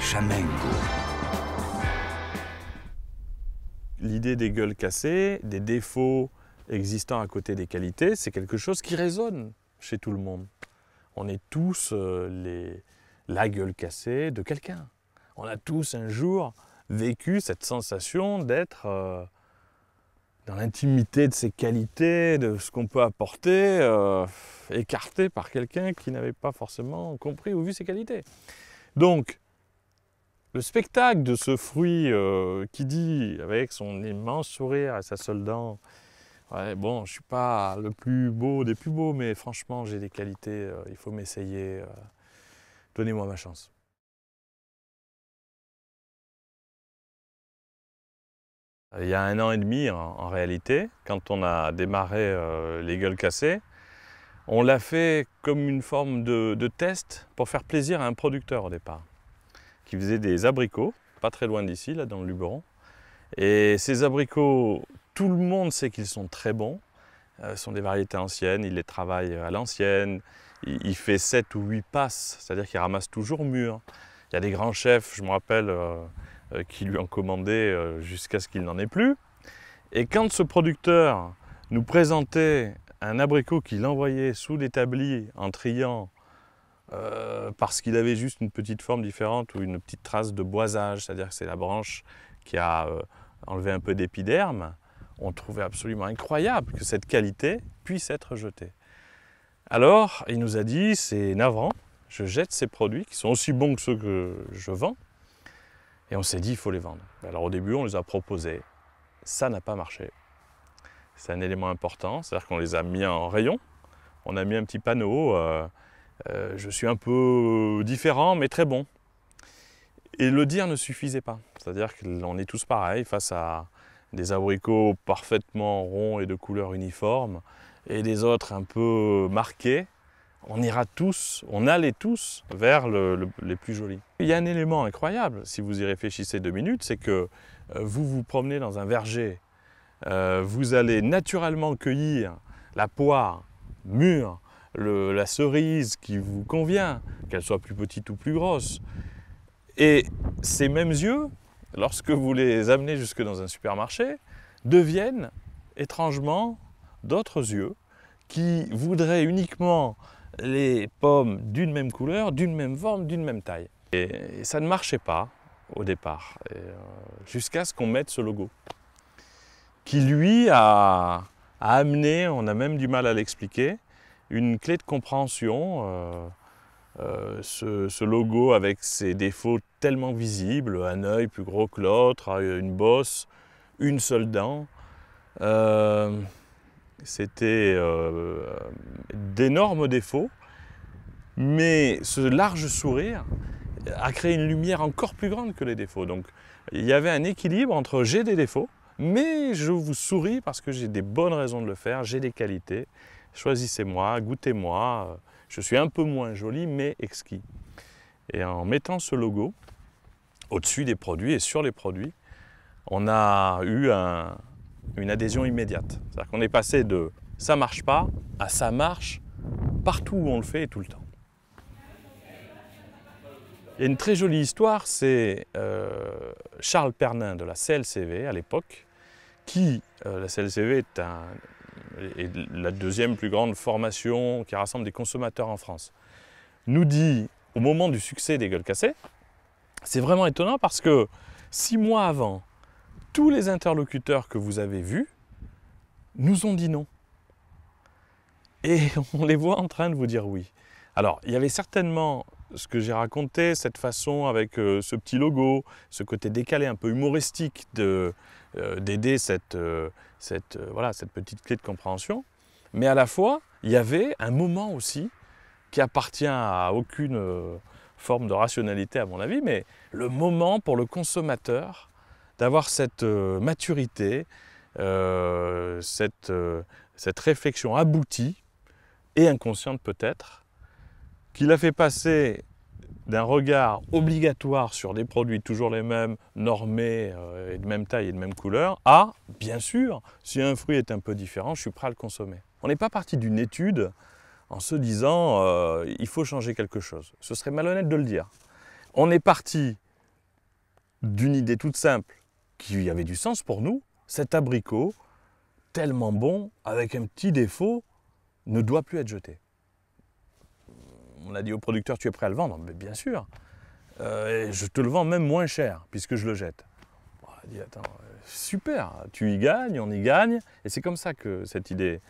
Chamengo. L'idée des gueules cassées, des défauts existant à côté des qualités, c'est quelque chose qui résonne chez tout le monde. On est tous la gueule cassée de quelqu'un. On a tous un jour vécu cette sensation d'être dans l'intimité de ses qualités, de ce qu'on peut apporter, écarté par quelqu'un qui n'avait pas forcément compris ou vu ses qualités. Donc, le spectacle de ce fruit qui dit, avec son immense sourire et sa seule dent, ouais, bon, je ne suis pas le plus beau des plus beaux, mais franchement, j'ai des qualités, il faut m'essayer, donnez-moi ma chance. Il y a 1 an et demi, en réalité, quand on a démarré les gueules cassées, on l'a fait comme une forme de test pour faire plaisir à un producteur au départ, qui faisait des abricots, pas très loin d'ici, là dans le Luberon. Et ces abricots, tout le monde sait qu'ils sont très bons. Ce sont des variétés anciennes, il les travaille à l'ancienne. Il fait 7 ou 8 passes, c'est-à-dire qu'il ramasse toujours mûr. Il y a des grands chefs, je me rappelle, qui lui ont commandé jusqu'à ce qu'il n'en ait plus. Et quand ce producteur nous présentait un abricot qu'il envoyait sous l'établi en triant, parce qu'il avait juste une petite forme différente ou une petite trace de boisage, c'est-à-dire que c'est la branche qui a enlevé un peu d'épiderme, on trouvait absolument incroyable que cette qualité puisse être jetée. Alors, il nous a dit, c'est navrant, je jette ces produits qui sont aussi bons que ceux que je vends, et on s'est dit, il faut les vendre. Alors au début, on les a proposés, ça n'a pas marché. C'est un élément important, c'est-à-dire qu'on les a mis en rayon, on a mis un petit panneau, je suis un peu différent, mais très bon. Et le dire ne suffisait pas. C'est-à-dire qu'on est tous pareils face à des abricots parfaitement ronds et de couleur uniforme, et des autres un peu marqués. On allait tous vers les plus jolis. Il y a un élément incroyable, si vous y réfléchissez 2 minutes, c'est que vous vous promenez dans un verger, vous allez naturellement cueillir la poire mûre, la cerise qui vous convient, qu'elle soit plus petite ou plus grosse. Et ces mêmes yeux, lorsque vous les amenez jusque dans un supermarché, deviennent étrangement d'autres yeux qui voudraient uniquement les pommes d'une même couleur, d'une même forme, d'une même taille. Et ça ne marchait pas au départ, jusqu'à ce qu'on mette ce logo, qui lui a amené, on a même du mal à l'expliquer, une clé de compréhension. Ce logo avec ses défauts tellement visibles, un œil plus gros que l'autre, une bosse, une seule dent. C'était d'énormes défauts, mais ce large sourire a créé une lumière encore plus grande que les défauts. Donc il y avait un équilibre entre j'ai des défauts, mais je vous souris parce que j'ai des bonnes raisons de le faire, j'ai des qualités, choisissez-moi, goûtez-moi. Je suis un peu moins joli, mais exquis. Et en mettant ce logo au-dessus des produits et sur les produits, on a eu une adhésion immédiate. C'est-à-dire qu'on est passé de « ça marche pas » à « ça marche » partout où on le fait et tout le temps. Il y a une très jolie histoire, c'est Charles Pernin de la CLCV à l'époque, qui, la CLCV est la 2e plus grande formation qui rassemble des consommateurs en France, nous dit, au moment du succès des gueules cassées, c'est vraiment étonnant parce que 6 mois avant, tous les interlocuteurs que vous avez vus nous ont dit non. Et on les voit en train de vous dire oui. Alors, il y avait certainement ce que j'ai raconté, cette façon avec ce petit logo, ce côté décalé, un peu humoristique d'aider cette petite clé de compréhension. Mais à la fois, il y avait un moment aussi qui appartient à aucune forme de rationalité à mon avis, mais le moment pour le consommateur d'avoir cette maturité, cette réflexion aboutie et inconsciente peut-être, qui l'a fait passer d'un regard obligatoire sur des produits toujours les mêmes, normés, et de même taille et de même couleur, à, bien sûr, si un fruit est un peu différent, je suis prêt à le consommer. On n'est pas parti d'une étude en se disant il faut changer quelque chose. Ce serait malhonnête de le dire. On est parti d'une idée toute simple qui avait du sens pour nous. Cet abricot, tellement bon, avec un petit défaut, ne doit plus être jeté. On a dit au producteur, tu es prêt à le vendre? Mais bien sûr. Et je te le vends même moins cher, puisque je le jette. On a dit, attends, super, tu y gagnes, on y gagne. Et c'est comme ça que cette idée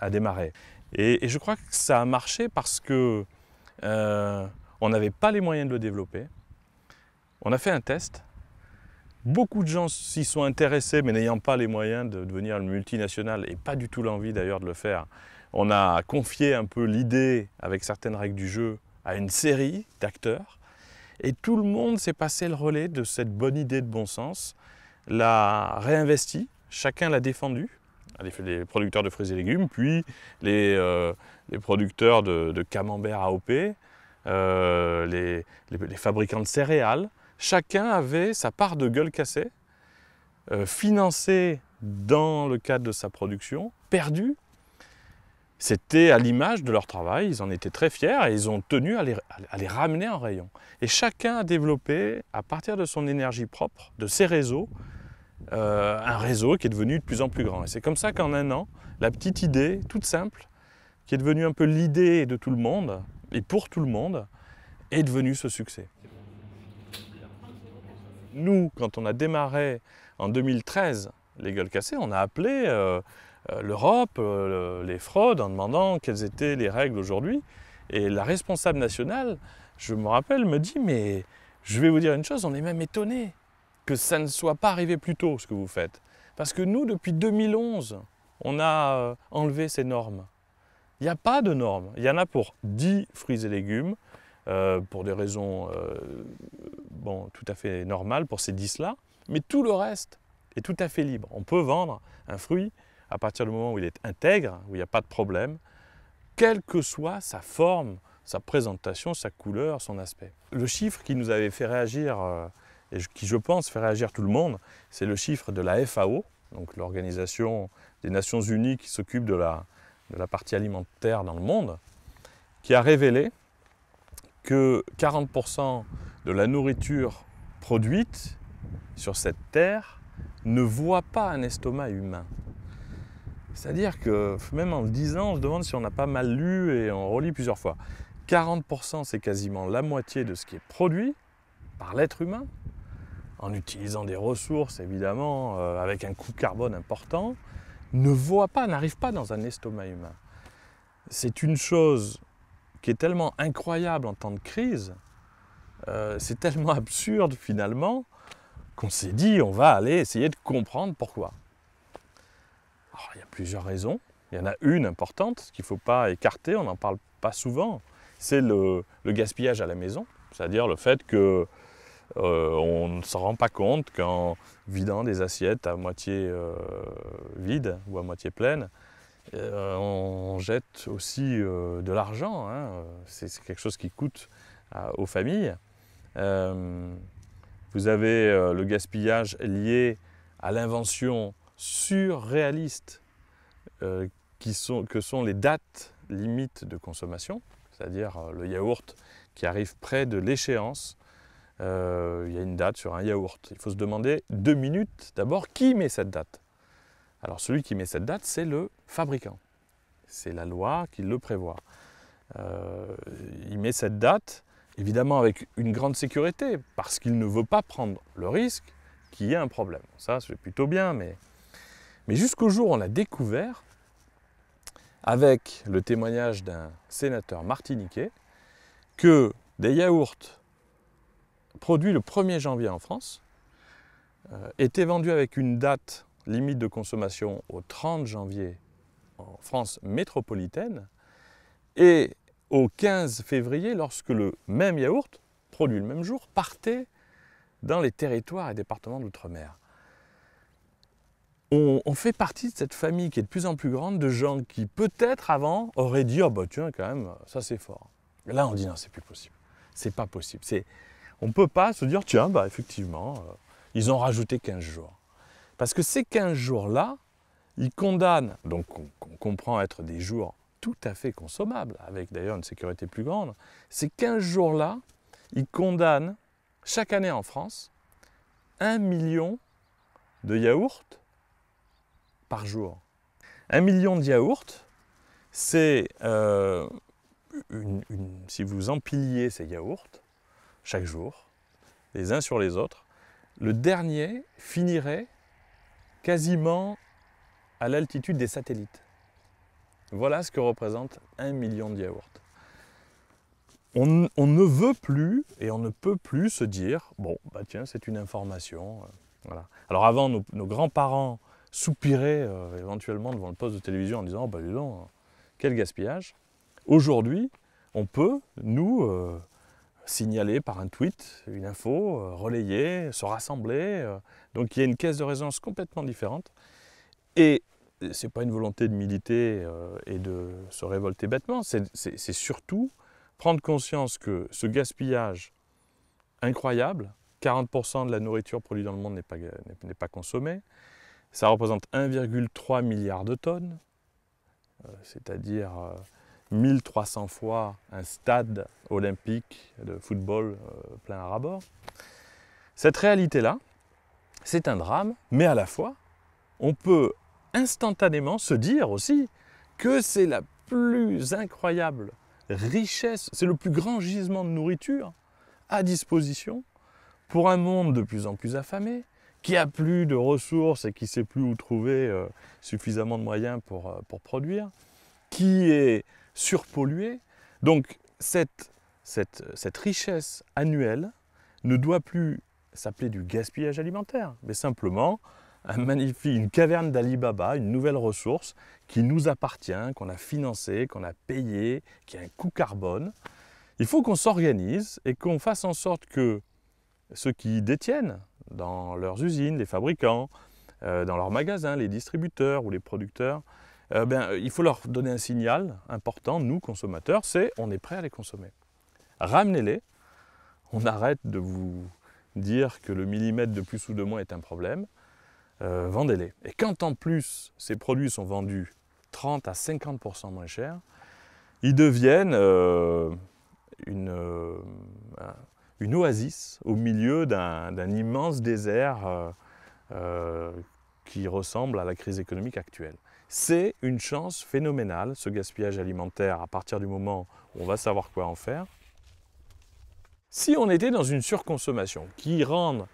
a démarré. Et je crois que ça a marché parce que on n'avait pas les moyens de le développer. On a fait un test. Beaucoup de gens s'y sont intéressés, mais n'ayant pas les moyens de devenir une multinationale et pas du tout l'envie d'ailleurs de le faire. On a confié un peu l'idée, avec certaines règles du jeu, à une série d'acteurs. Et tout le monde s'est passé le relais de cette bonne idée de bon sens, l'a réinvesti, chacun l'a défendu, les producteurs de fruits et légumes, puis les producteurs de camembert AOP, les fabricants de céréales. Chacun avait sa part de gueule cassée, financée dans le cadre de sa production, perdue. C'était à l'image de leur travail, ils en étaient très fiers et ils ont tenu à les ramener en rayon. Et chacun a développé, à partir de son énergie propre, de ses réseaux, un réseau qui est devenu de plus en plus grand. Et c'est comme ça qu'en un an, la petite idée, toute simple, qui est devenue un peu l'idée de tout le monde, et pour tout le monde, est devenue ce succès. Nous, quand on a démarré en 2013 les gueules cassées, on a appelé l'Europe, les fraudes, en demandant quelles étaient les règles aujourd'hui. Et la responsable nationale, je me rappelle, me dit « mais je vais vous dire une chose, on est même étonné que ça ne soit pas arrivé plus tôt, ce que vous faites. Parce que nous, depuis 2011, on a enlevé ces normes. Il n'y a pas de normes. Il y en a pour 10 fruits et légumes, pour des raisons bon, tout à fait normales pour ces 10-là, mais tout le reste est tout à fait libre. On peut vendre un fruit à partir du moment où il est intègre, où il n'y a pas de problème, quelle que soit sa forme, sa présentation, sa couleur, son aspect. Le chiffre qui nous avait fait réagir, et qui je pense fait réagir tout le monde, c'est le chiffre de la FAO, donc l'Organisation des Nations Unies qui s'occupe de la partie alimentaire dans le monde, qui a révélé que 40% de la nourriture produite sur cette terre ne voit pas un estomac humain. C'est-à-dire que même en le disant, on se demande si on n'a pas mal lu et on relit plusieurs fois. 40% c'est quasiment la moitié de ce qui est produit par l'être humain, en utilisant des ressources évidemment, avec un coût carbone important, n'arrive pas dans un estomac humain. C'est une chose qui est tellement incroyable en temps de crise, c'est tellement absurde finalement, qu'on s'est dit on va aller essayer de comprendre pourquoi. Alors, il y a plusieurs raisons. Il y en a une importante qu'il ne faut pas écarter, on n'en parle pas souvent, c'est le gaspillage à la maison, c'est-à-dire le fait que on ne s'en rend pas compte qu'en vidant des assiettes à moitié vides ou à moitié pleines, on jette aussi de l'argent, hein. C'est quelque chose qui coûte aux familles. Vous avez le gaspillage lié à l'invention surréaliste que sont les dates limites de consommation, c'est-à-dire le yaourt qui arrive près de l'échéance. Il y a une date sur un yaourt. Il faut se demander 2 minutes d'abord qui met cette date. Alors celui qui met cette date, c'est le fabricant. C'est la loi qui le prévoit. Il met cette date, évidemment avec une grande sécurité, parce qu'il ne veut pas prendre le risque qu'il y ait un problème. Ça, c'est plutôt bien, mais jusqu'au jour où on a découvert, avec le témoignage d'un sénateur martiniquais, que des yaourts produits le 1er janvier en France étaient vendus avec une date limite de consommation au 30 janvier en France métropolitaine et au 15 février lorsque le même yaourt, produit le même jour, partait dans les territoires et départements d'outre-mer. On fait partie de cette famille qui est de plus en plus grande de gens qui peut-être avant auraient dit « oh bah tiens quand même, ça c'est fort ». Et là on dit « non, c'est plus possible, c'est pas possible ». On ne peut pas se dire « tiens, bah effectivement, ils ont rajouté 15 jours ». Parce que ces 15 jours-là, ils condamnent, donc on comprend être des jours tout à fait consommables, avec d'ailleurs une sécurité plus grande, ces 15 jours-là, ils condamnent chaque année en France 1 million de yaourts par jour. 1 million de yaourts, c'est, si vous empiliez ces yaourts chaque jour, les uns sur les autres, le dernier finirait quasiment à l'altitude des satellites. Voilà ce que représente 1 million de yaourts. On ne veut plus et on ne peut plus se dire « bon, bah tiens, c'est une information ». Voilà. Alors avant, nos grands-parents soupiraient éventuellement devant le poste de télévision en disant « oh, bah dis donc, quel gaspillage ». Aujourd'hui, on peut, nous, signaler par un tweet une info, relayer, se rassembler. Donc il y a une caisse de résonance complètement différente. Et ce n'est pas une volonté de militer et de se révolter bêtement, c'est surtout prendre conscience que ce gaspillage incroyable, 40% de la nourriture produite dans le monde n'est pas consommée, ça représente 1,3 milliard de tonnes, c'est-à-dire 1300 fois un stade olympique de football plein à ras-bord. Cette réalité-là, c'est un drame, mais à la fois, on peut instantanément se dire aussi que c'est la plus incroyable richesse, c'est le plus grand gisement de nourriture à disposition pour un monde de plus en plus affamé, qui a plus de ressources et qui ne sait plus où trouver suffisamment de moyens pour produire, qui est surpollué. Donc cette richesse annuelle ne doit plus s'appeler du gaspillage alimentaire, mais simplement une caverne d'Ali Baba, une nouvelle ressource qui nous appartient, qu'on a financée, qu'on a payée, qui a un coût carbone. Il faut qu'on s'organise et qu'on fasse en sorte que ceux qui détiennent dans leurs usines, les fabricants, dans leurs magasins, les distributeurs ou les producteurs, il faut leur donner un signal important, nous consommateurs, c'est on est prêt à les consommer. Ramenez-les, on arrête de vous dire que le millimètre de plus ou de moins est un problème, vendez-les. Et quand en plus ces produits sont vendus 30 à 50% moins cher, ils deviennent une oasis au milieu d'un immense désert qui ressemble à la crise économique actuelle. C'est une chance phénoménale, ce gaspillage alimentaire, à partir du moment où on va savoir quoi en faire. Si on était dans une surconsommation qui rend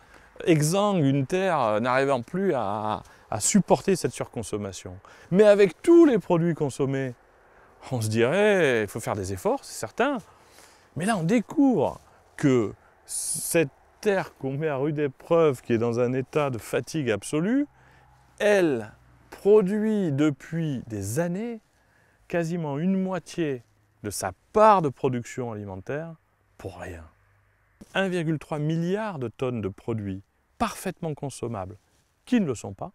exsangue une terre n'arrivant plus à supporter cette surconsommation, mais avec tous les produits consommés, on se dirait il faut faire des efforts, c'est certain. Mais là, on découvre que cette terre qu'on met à rude épreuve, qui est dans un état de fatigue absolue, elle produit depuis des années quasiment une moitié de sa part de production alimentaire pour rien. 1,3 milliard de tonnes de produits parfaitement consommables qui ne le sont pas,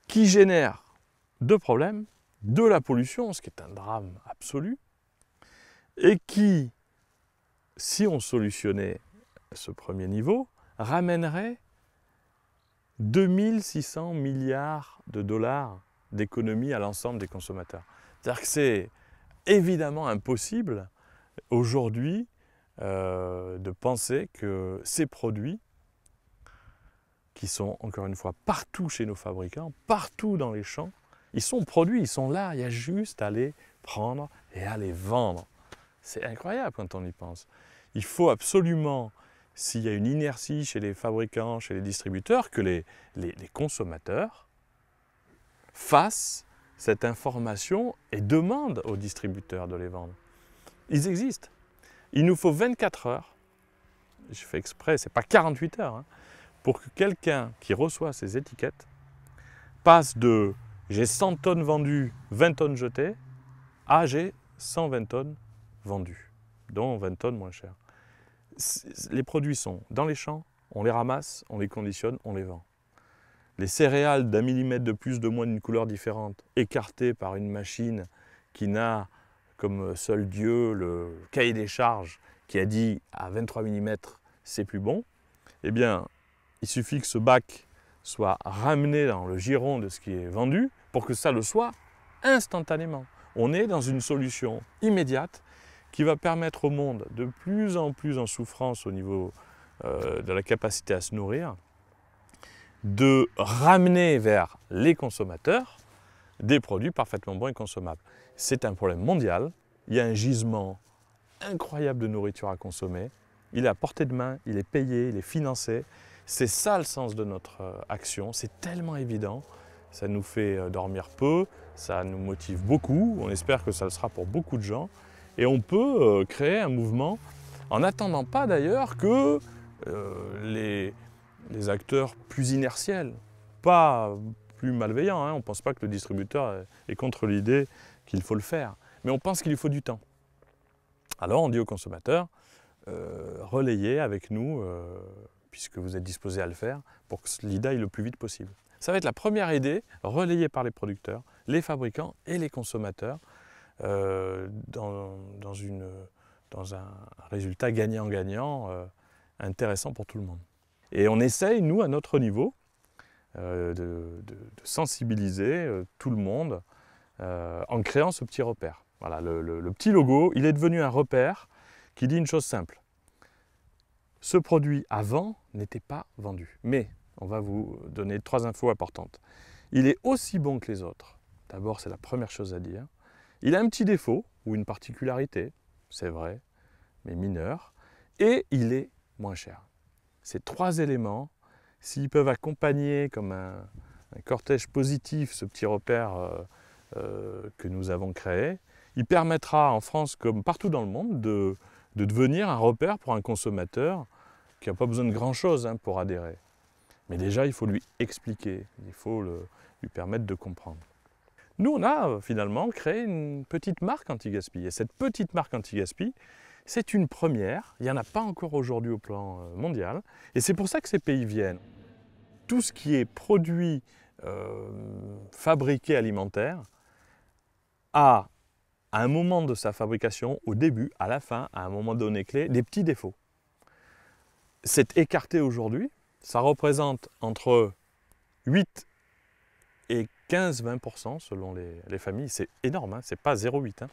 qui génèrent deux problèmes, de la pollution, ce qui est un drame absolu, et qui, si on solutionnait ce premier niveau, ramènerait 2600 milliards de dollars d'économie à l'ensemble des consommateurs. C'est-à-dire que c'est évidemment impossible aujourd'hui de penser que ces produits, qui sont encore une fois partout chez nos fabricants, partout dans les champs, ils sont produits, ils sont là, il y a juste à les prendre et à les vendre. C'est incroyable quand on y pense. Il faut absolument, s'il y a une inertie chez les fabricants, chez les distributeurs, que les consommateurs fassent cette information et demandent aux distributeurs de les vendre. Ils existent. Il nous faut 24 heures, je fais exprès, ce n'est pas 48 heures, pour que quelqu'un qui reçoit ces étiquettes passe de « j'ai 100 tonnes vendues, 20 tonnes jetées » à « j'ai 120 tonnes vendues, dont 20 tonnes moins chères ». Les produits sont dans les champs, on les ramasse, on les conditionne, on les vend. Les céréales d'1 millimètre de plus, de moins, d'une couleur différente, écartées par une machine qui n'a comme seul Dieu le cahier des charges qui a dit à 23 mm c'est plus bon, eh bien il suffit que ce bac soit ramené dans le giron de ce qui est vendu pour que ça le soit instantanément. On est dans une solution immédiate qui va permettre au monde, de plus en plus en souffrance au niveau de la capacité à se nourrir, de ramener vers les consommateurs des produits parfaitement bons et consommables. C'est un problème mondial, il y a un gisement incroyable de nourriture à consommer, il est à portée de main, il est payé, il est financé. C'est ça le sens de notre action, c'est tellement évident, ça nous fait dormir peu, ça nous motive beaucoup, on espère que ça le sera pour beaucoup de gens, et on peut créer un mouvement en n'attendant pas d'ailleurs que les acteurs plus inertiels, pas plus malveillants, hein. On ne pense pas que le distributeur est contre l'idée qu'il faut le faire, mais on pense qu'il lui faut du temps. Alors on dit aux consommateurs, relayez avec nous, puisque vous êtes disposés à le faire, pour que l'idée aille le plus vite possible. Ça va être la première idée relayée par les producteurs, les fabricants et les consommateurs dans un résultat gagnant-gagnant intéressant pour tout le monde. Et on essaye, nous, à notre niveau, de sensibiliser tout le monde en créant ce petit repère. Voilà, le petit logo, il est devenu un repère qui dit une chose simple. Ce produit avant n'était pas vendu, mais on va vous donner 3 infos importantes. Il est aussi bon que les autres. D'abord, c'est la première chose à dire. Il a un petit défaut ou une particularité, c'est vrai, mais mineur, et il est moins cher. Ces 3 éléments, s'ils peuvent accompagner comme un cortège positif ce petit repère que nous avons créé, il permettra en France comme partout dans le monde de devenir un repère pour un consommateur qui n'a pas besoin de grand-chose pour adhérer. Mais déjà, il faut lui expliquer, il faut lui permettre de comprendre. Nous, on a finalement créé une petite marque anti-gaspi. Et cette petite marque anti-gaspi, c'est une première. Il n'y en a pas encore aujourd'hui au plan mondial. Et c'est pour ça que ces pays viennent. Tout ce qui est produit fabriqué alimentaire a, à un moment de sa fabrication, au début, à la fin, à un moment donné clé, des petits défauts. C'est écarté aujourd'hui. Ça représente entre 8 et 15-20% selon les familles. C'est énorme, hein, c'est pas 0,8.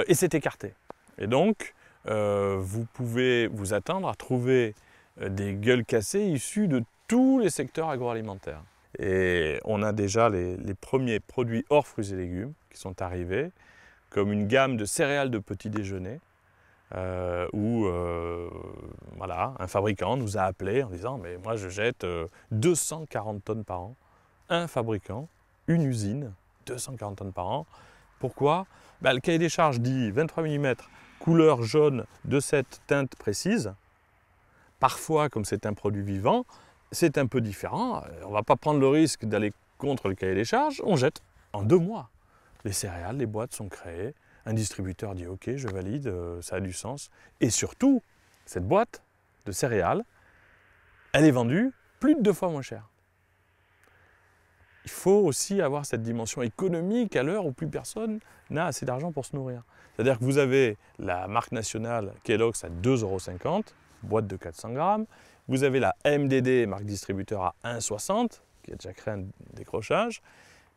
Et c'est écarté. Et donc, vous pouvez vous attendre à trouver des gueules cassées issues de tous les secteurs agroalimentaires. Et on a déjà les premiers produits hors fruits et légumes qui sont arrivés, comme une gamme de céréales de petit déjeuner, où voilà, un fabricant nous a appelé en disant « mais moi je jette 240 tonnes par an ». Un fabricant, une usine, 240 tonnes par an. Pourquoi ? Le cahier des charges dit 23 mm, couleur jaune de cette teinte précise. Parfois, comme c'est un produit vivant, c'est un peu différent. On ne va pas prendre le risque d'aller contre le cahier des charges, on jette. En 2 mois, les céréales, les boîtes sont créées. Un distributeur dit « ok, je valide, ça a du sens ». Et surtout, cette boîte de céréales, elle est vendue plus de 2 fois moins cher. Il faut aussi avoir cette dimension économique à l'heure où plus personne n'a assez d'argent pour se nourrir. C'est-à-dire que vous avez la marque nationale Kellogg's à 2,50 €, boîte de 400 grammes. Vous avez la MDD, marque distributeur, à 1,60 €, qui a déjà créé un décrochage.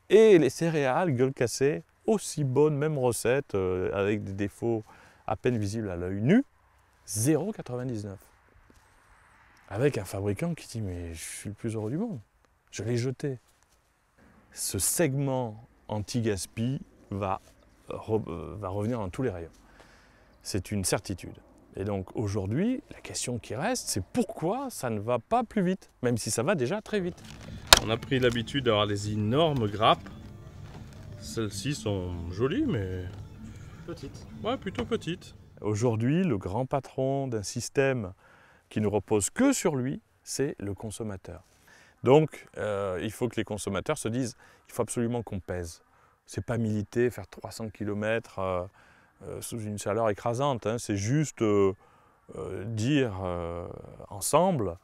Et les céréales, gueule cassée, aussi bonnes, même recette, avec des défauts à peine visibles à l'œil nu, 0,99 €. Avec un fabricant qui dit « mais je suis le plus heureux du monde, je l'ai jeté ». Ce segment anti-gaspi va revenir dans tous les rayons. C'est une certitude. Et donc aujourd'hui, la question qui reste, c'est pourquoi ça ne va pas plus vite, même si ça va déjà très vite. On a pris l'habitude d'avoir des énormes grappes. Celles-ci sont jolies, mais petites. Ouais, plutôt petites. Aujourd'hui, le grand patron d'un système qui ne repose que sur lui, c'est le consommateur. Donc, il faut que les consommateurs se disent il faut absolument qu'on pèse. C'est pas militer, faire 300 km sous une chaleur écrasante. Hein. C'est juste dire ensemble,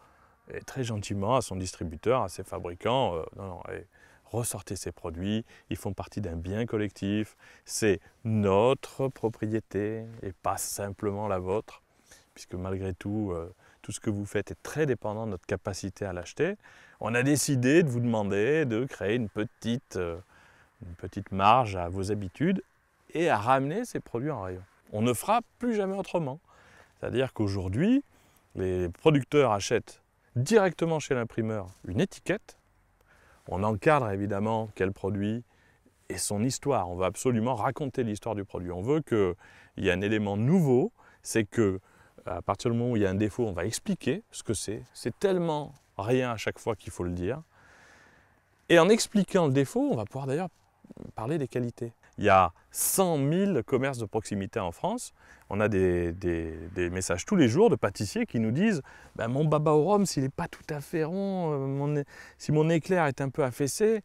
et très gentiment à son distributeur, à ses fabricants, non, non, allez, ressortez ces produits, ils font partie d'un bien collectif, c'est notre propriété et pas simplement la vôtre, puisque malgré tout, tout ce que vous faites est très dépendant de notre capacité à l'acheter. On a décidé de vous demander de créer une petite marge à vos habitudes et à ramener ces produits en rayon. On ne fera plus jamais autrement. C'est-à-dire qu'aujourd'hui, les producteurs achètent directement chez l'imprimeur une étiquette. On encadre évidemment quel produit et son histoire. On veut absolument raconter l'histoire du produit. On veut qu'il y ait un élément nouveau, c'est que à partir du moment où il y a un défaut, on va expliquer ce que c'est. C'est tellement rien à chaque fois qu'il faut le dire. Et en expliquant le défaut, on va pouvoir d'ailleurs parler des qualités. Il y a 100 000 commerces de proximité en France. On a des messages tous les jours de pâtissiers qui nous disent ben, « Mon baba au rhum, s'il n'est pas tout à fait rond, si mon éclair est un peu affaissé,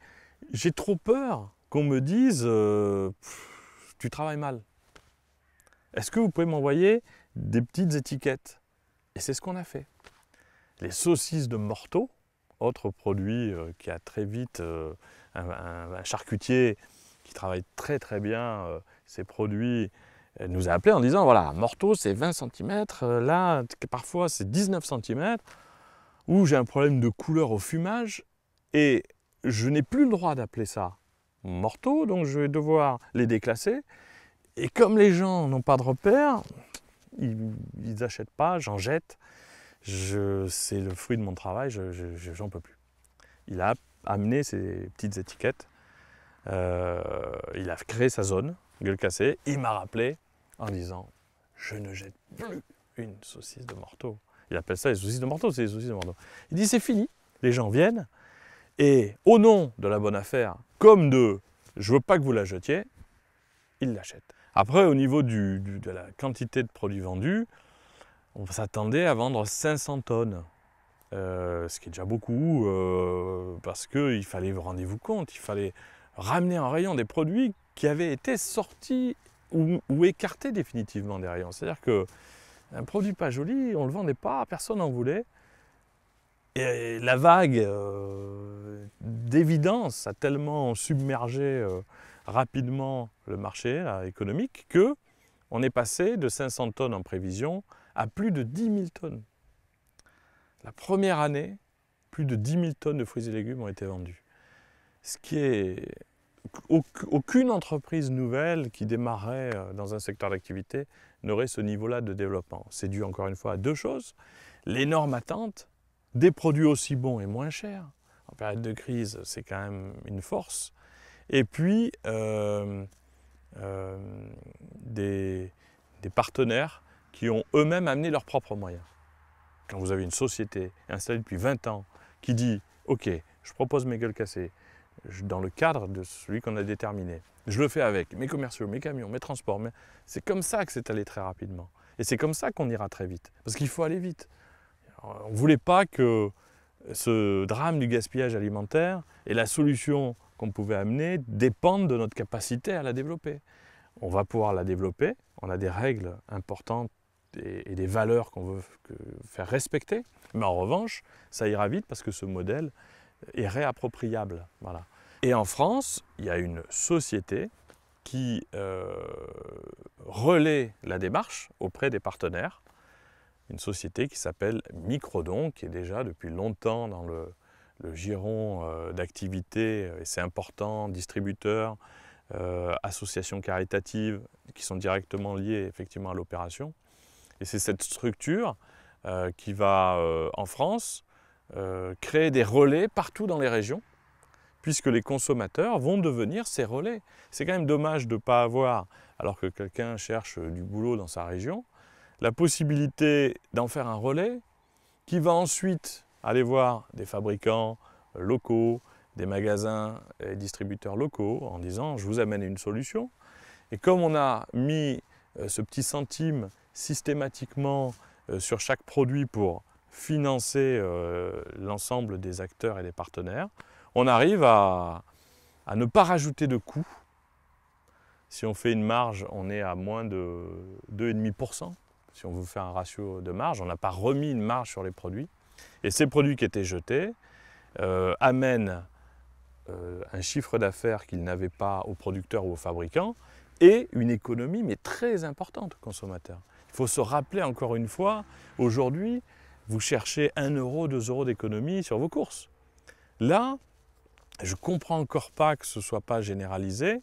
j'ai trop peur qu'on me dise Tu travailles mal. Est-ce que vous pouvez m'envoyer des petites étiquettes ?» Et c'est ce qu'on a fait. Les saucisses de Morteau, autre produit qui a très vite un charcutier qui travaille très très bien ces produits, nous a appelé en disant voilà, Morteau c'est 20 cm, là parfois c'est 19 cm, où j'ai un problème de couleur au fumage et je n'ai plus le droit d'appeler ça Morteau, donc je vais devoir les déclasser. Et comme les gens n'ont pas de repère, ils n'achètent pas, j'en jette. C'est le fruit de mon travail, j'en peux plus. Il a amené ces petites étiquettes, il a créé sa zone, gueule cassée, il m'a rappelé en disant « Je ne jette plus une saucisse de Morteau ». Il appelle ça les saucisses de Morteau, c'est les saucisses de Morteau. Il dit « C'est fini, les gens viennent et au nom de la bonne affaire, comme de « je veux pas que vous la jetiez », ils l'achètent. Après, au niveau de la quantité de produits vendus, on s'attendait à vendre 500 tonnes. Ce qui est déjà beaucoup, parce qu'il fallait, rendez-vous compte, il fallait ramener en rayon des produits qui avaient été sortis ou écartés définitivement des rayons. C'est-à-dire qu'un produit pas joli, on ne le vendait pas, personne n'en voulait. Et la vague d'évidence a tellement submergé rapidement le marché économique qu'on est passé de 500 tonnes en prévision à plus de 10 000 tonnes. La première année, plus de 10 000 tonnes de fruits et légumes ont été vendus. Ce qui est... Aucune entreprise nouvelle qui démarrait dans un secteur d'activité n'aurait ce niveau-là de développement. C'est dû encore une fois à deux choses. L'énorme attente, des produits aussi bons et moins chers. En période de crise, c'est quand même une force. Et puis, des partenaires qui ont eux-mêmes amené leurs propres moyens. Quand vous avez une société installée depuis 20 ans qui dit « Ok, je propose mes gueules cassées dans le cadre de celui qu'on a déterminé. Je le fais avec mes commerciaux, mes camions, mes transports. » C'est comme ça que c'est allé très rapidement. Et c'est comme ça qu'on ira très vite. Parce qu'il faut aller vite. Alors, on ne voulait pas que ce drame du gaspillage alimentaire et la solution qu'on pouvait amener dépendent de notre capacité à la développer. On va pouvoir la développer. On a des règles importantes et des valeurs qu'on veut faire respecter. Mais en revanche, ça ira vite parce que ce modèle est réappropriable. Voilà. Et en France, il y a une société qui relaie la démarche auprès des partenaires. Une société qui s'appelle Microdon, qui est déjà depuis longtemps dans le giron d'activité, et c'est important, distributeurs, associations caritatives qui sont directement liées effectivement à l'opération. Et c'est cette structure qui va, en France, créer des relais partout dans les régions, puisque les consommateurs vont devenir ces relais. C'est quand même dommage de ne pas avoir, alors que quelqu'un cherche du boulot dans sa région, la possibilité d'en faire un relais qui va ensuite aller voir des fabricants locaux, des magasins et distributeurs locaux en disant « je vous amène une solution ». Et comme on a mis ce petit centime systématiquement sur chaque produit pour financer l'ensemble des acteurs et des partenaires, on arrive à ne pas rajouter de coûts. Si on fait une marge, on est à moins de 2,5%. Si on veut faire un ratio de marge, on n'a pas remis une marge sur les produits. Et ces produits qui étaient jetés amènent un chiffre d'affaires qu'ils n'avaient pas aux producteurs ou aux fabricants et une économie, mais très importante aux consommateurs. Il faut se rappeler encore une fois, aujourd'hui, vous cherchez 1 euro, 2 euros d'économie sur vos courses. Là, je ne comprends encore pas que ce ne soit pas généralisé.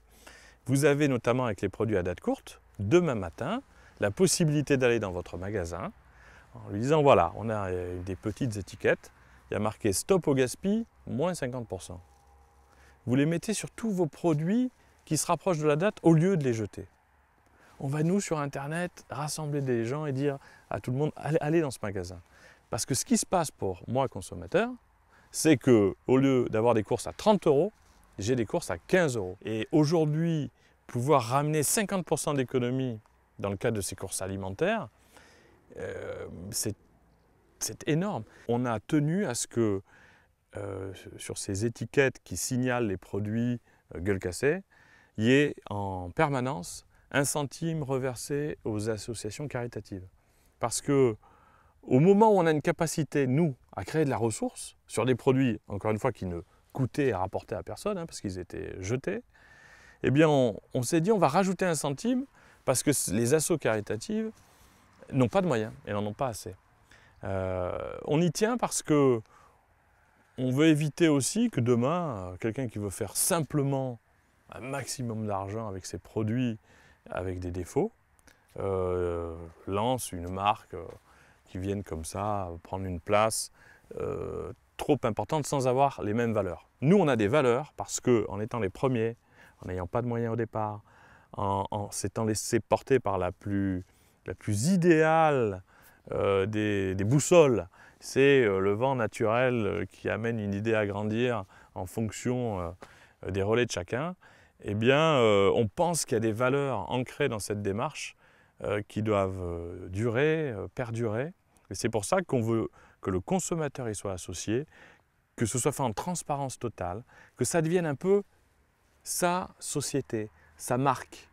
Vous avez notamment avec les produits à date courte, demain matin, la possibilité d'aller dans votre magasin en lui disant voilà, on a des petites étiquettes, il y a marqué stop au gaspille, moins 50%. Vous les mettez sur tous vos produits qui se rapprochent de la date au lieu de les jeter. On va nous sur internet rassembler des gens et dire à tout le monde allez dans ce magasin. Parce que ce qui se passe pour moi consommateur, c'est que au lieu d'avoir des courses à 30 €, j'ai des courses à 15 €. Et aujourd'hui, pouvoir ramener 50% d'économie dans le cadre de ces courses alimentaires, c'est énorme. On a tenu à ce que sur ces étiquettes qui signalent les produits gueule cassée, il y ait en permanence 1 centime reversé aux associations caritatives. Parce que au moment où on a une capacité, nous, à créer de la ressource sur des produits, encore une fois, qui ne coûtaient et rapportaient à personne, parce qu'ils étaient jetés, eh bien on s'est dit on va rajouter 1 centime parce que les assos caritatives n'ont pas de moyens et n'en ont pas assez. On y tient parce que on veut éviter aussi que demain, quelqu'un qui veut faire simplement un maximum d'argent avec ses produits avec des défauts, lance une marque qui vienne comme ça prendre une place trop importante sans avoir les mêmes valeurs. Nous, on a des valeurs parce qu'en étant les premiers, en n'ayant pas de moyens au départ, en s'étant laissé porter par la plus idéale des boussoles, c'est le vent naturel qui amène une idée à grandir en fonction des relais de chacun, eh bien on pense qu'il y a des valeurs ancrées dans cette démarche qui doivent durer, perdurer. Et c'est pour ça qu'on veut que le consommateur y soit associé, que ce soit fait en transparence totale, que ça devienne un peu sa société, sa marque,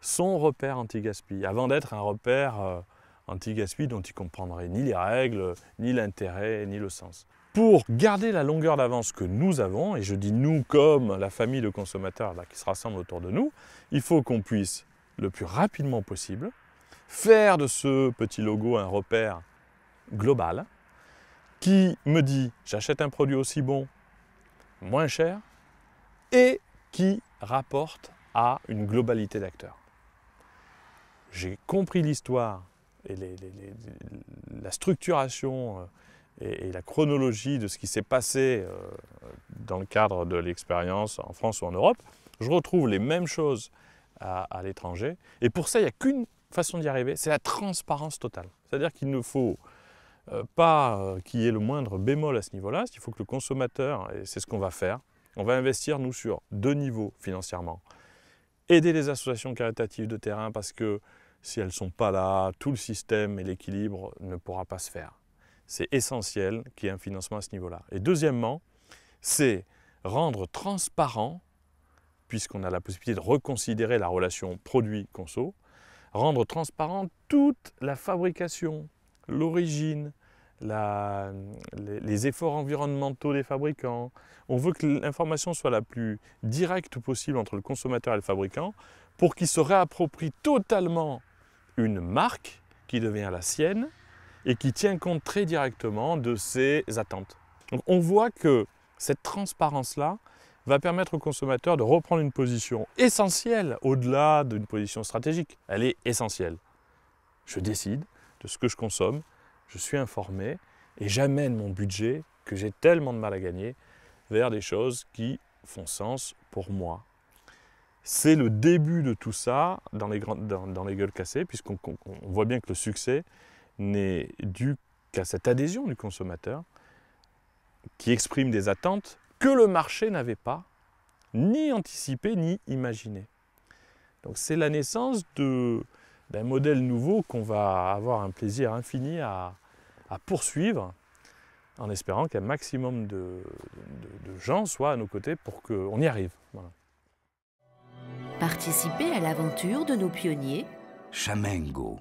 son repère anti-gaspi, avant d'être un repère anti-gaspi dont il ne comprendrait ni les règles, ni l'intérêt, ni le sens. Pour garder la longueur d'avance que nous avons, et je dis nous comme la famille de consommateurs là, qui se rassemble autour de nous, il faut qu'on puisse le plus rapidement possible faire de ce petit logo un repère global qui me dit j'achète un produit aussi bon, moins cher, et qui rapporte à une globalité d'acteurs. J'ai compris l'histoire et la structuration et la chronologie de ce qui s'est passé dans le cadre de l'expérience en France ou en Europe. Je retrouve les mêmes choses à l'étranger. Et pour ça, il n'y a qu'une façon d'y arriver, c'est la transparence totale. C'est-à-dire qu'il ne faut pas qu'il y ait le moindre bémol à ce niveau-là. Il faut que le consommateur, et c'est ce qu'on va faire, on va investir, nous, sur 2 niveaux financièrement. Aider les associations caritatives de terrain parce que si elles ne sont pas là, tout le système et l'équilibre ne pourra pas se faire. C'est essentiel qu'il y ait un financement à ce niveau-là. Et deuxièmement, c'est rendre transparent, puisqu'on a la possibilité de reconsidérer la relation produit-conso, rendre transparent toute la fabrication, l'origine, les efforts environnementaux des fabricants. On veut que l'information soit la plus directe possible entre le consommateur et le fabricant pour qu'il se réapproprie totalement une marque qui devient la sienne et qui tient compte très directement de ses attentes. Donc on voit que cette transparence-là va permettre au consommateur de reprendre une position essentielle au-delà d'une position stratégique. Elle est essentielle. Je décide de ce que je consomme, je suis informé et j'amène mon budget que j'ai tellement de mal à gagner vers des choses qui font sens pour moi. C'est le début de tout ça dans les gueules cassées, puisqu'on voit bien que le succès n'est dû qu'à cette adhésion du consommateur qui exprime des attentes que le marché n'avait pas ni anticipées ni imaginées. Donc c'est la naissance d'un modèle nouveau qu'on va avoir un plaisir infini à poursuivre en espérant qu'un maximum de gens soient à nos côtés pour qu'on y arrive. Voilà. Participez à l'aventure de nos pionniers. Chamengo.